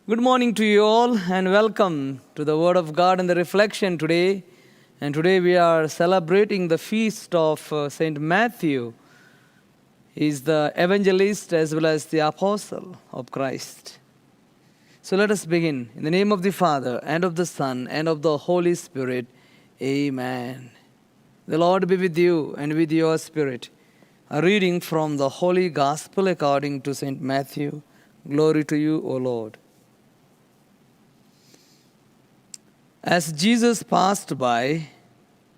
Good morning to you all and welcome to the Word of God and the reflection today. And today we are celebrating the feast of Saint Matthew. He is the evangelist as well as the apostle of Christ. So let us begin. In the name of the Father and of the Son and of the Holy Spirit. Amen. The Lord be with you and with your spirit. A reading from the Holy Gospel according to Saint Matthew. Glory to you, O Lord. As Jesus passed by,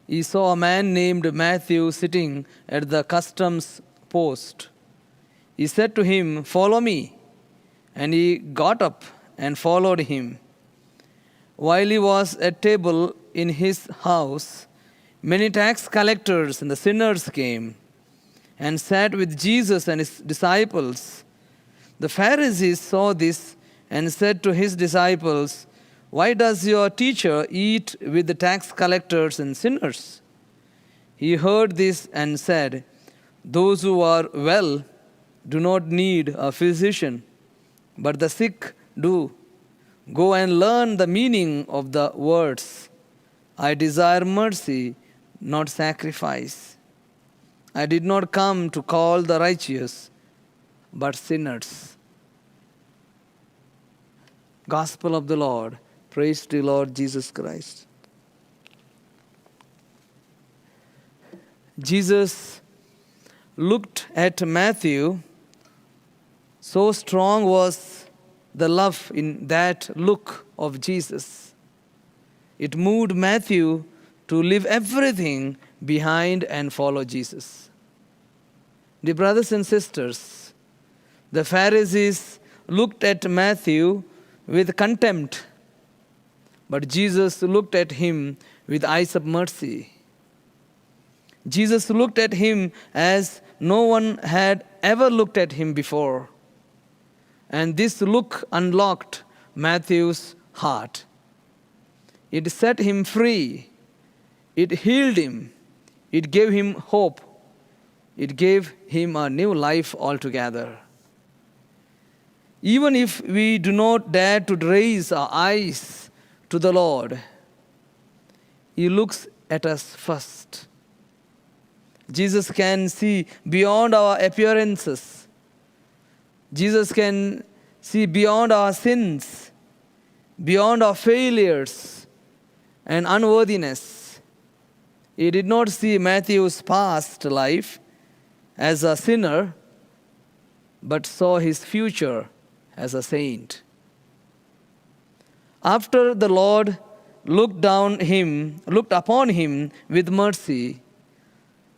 he saw a man named Matthew sitting at the customs post. He said to him, "Follow me." And he got up and followed him. While he was at table in his house, many tax collectors and the sinners came and sat with Jesus and his disciples. The Pharisees saw this and said to his disciples, "Why does your teacher eat with the tax collectors and sinners?" He heard this and said, "Those who are well do not need a physician, but the sick do. Go and learn the meaning of the words, 'I desire mercy, not sacrifice.' I did not come to call the righteous, but sinners." Gospel of the Lord. Praise to the Lord Jesus Christ. Jesus looked at Matthew. So strong was the love in that look of Jesus. It moved Matthew to leave everything behind and follow Jesus. Dear brothers and sisters, the Pharisees looked at Matthew with contempt, but Jesus looked at him with eyes of mercy. Jesus looked at him as no one had ever looked at him before. And this look unlocked Matthew's heart. It set him free. It healed him. It gave him hope. It gave him a new life altogether. Even if we do not dare to raise our eyes to the Lord, He looks at us first. Jesus can see beyond our appearances. Jesus can see beyond our sins, beyond our failures and unworthiness. He did not see Matthew's past life as a sinner, but saw his future as a saint. After the Lord looked upon him with mercy,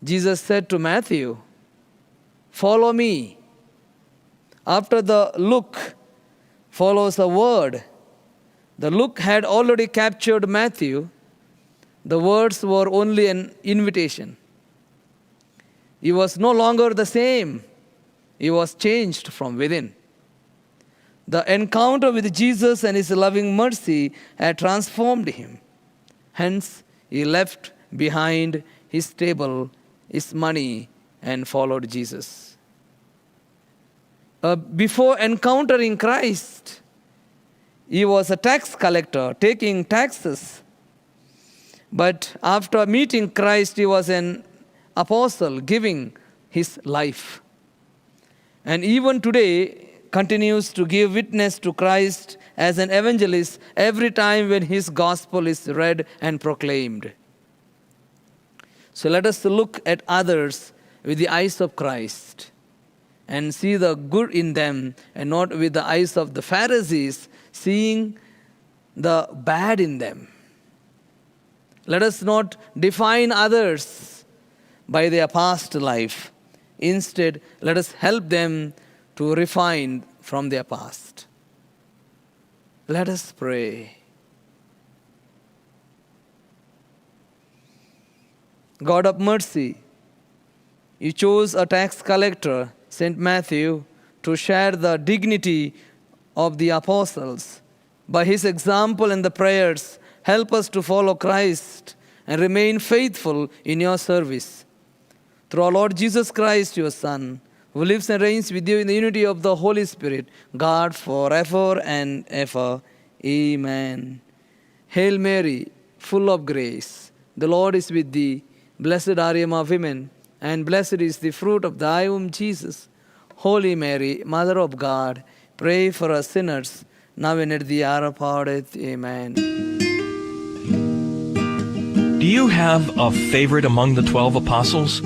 Jesus said to Matthew, "Follow me." After the look follows a word. The look had already captured Matthew. The words were only an invitation. He was no longer the same. He was changed from within. The encounter with Jesus and his loving mercy had transformed him. Hence, he left behind his table, his money, and followed Jesus. Before encountering Christ, he was a tax collector taking taxes. But after meeting Christ, he was an apostle giving his life. And even today, continues to give witness to Christ as an evangelist every time when his gospel is read and proclaimed. So let us look at others with the eyes of Christ and see the good in them and not with the eyes of the Pharisees, seeing the bad in them. Let us not define others by their past life. Instead, let us help them to refine from their past. Let us pray. God of mercy, you chose a tax collector, St. Matthew, to share the dignity of the apostles. By his example and the prayers, help us to follow Christ and remain faithful in your service. Through our Lord Jesus Christ, your Son, who lives and reigns with you in the unity of the Holy Spirit, God forever and ever. Amen. Hail Mary, full of grace, the Lord is with thee. Blessed are you among women, and blessed is the fruit of thy womb, Jesus. Holy Mary, Mother of God, pray for us sinners, now and at the hour of our death. Amen. Do you have a favorite among the 12 apostles?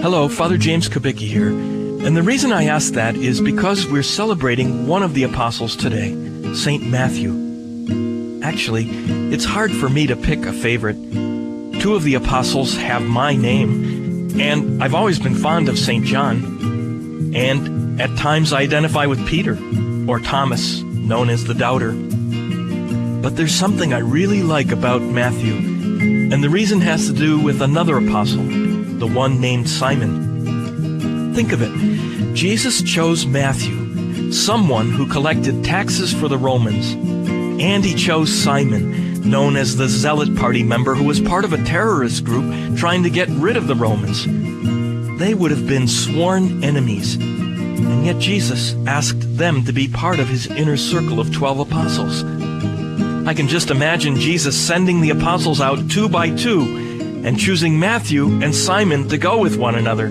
Hello, Father James Kubicki here. And the reason I ask that is because we're celebrating one of the apostles today, St. Matthew. Actually, it's hard for me to pick a favorite. Two of the apostles have my name, and I've always been fond of St. John. And at times I identify with Peter, or Thomas, known as the Doubter. But there's something I really like about Matthew, and the reason has to do with another apostle, the one named Simon. Think of it. Jesus chose Matthew, someone who collected taxes for the Romans, and he chose Simon, known as the Zealot Party member who was part of a terrorist group trying to get rid of the Romans. They would have been sworn enemies, and yet Jesus asked them to be part of his inner circle of 12 apostles. I can just imagine Jesus sending the apostles out 2 by 2 and choosing Matthew and Simon to go with one another.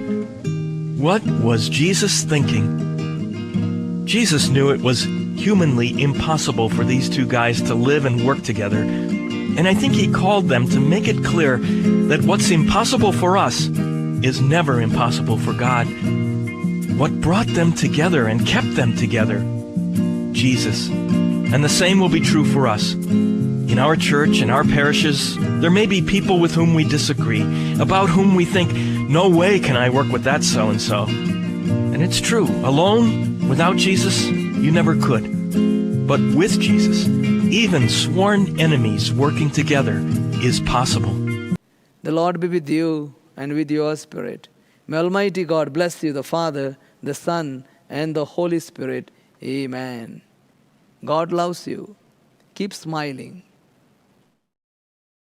What was Jesus thinking? Jesus knew it was humanly impossible for these two guys to live and work together, and I think he called them to make it clear that what's impossible for us is never impossible for God. What brought them together and kept them together? Jesus. And the same will be true for us. In our church, in our parishes, there may be people with whom we disagree, about whom we think, no way can I work with that so-and-so. And it's true. Alone, without Jesus, you never could. But with Jesus, even sworn enemies working together is possible. The Lord be with you and with your spirit. May Almighty God bless you, the Father, the Son, and the Holy Spirit. Amen. God loves you. Keep smiling.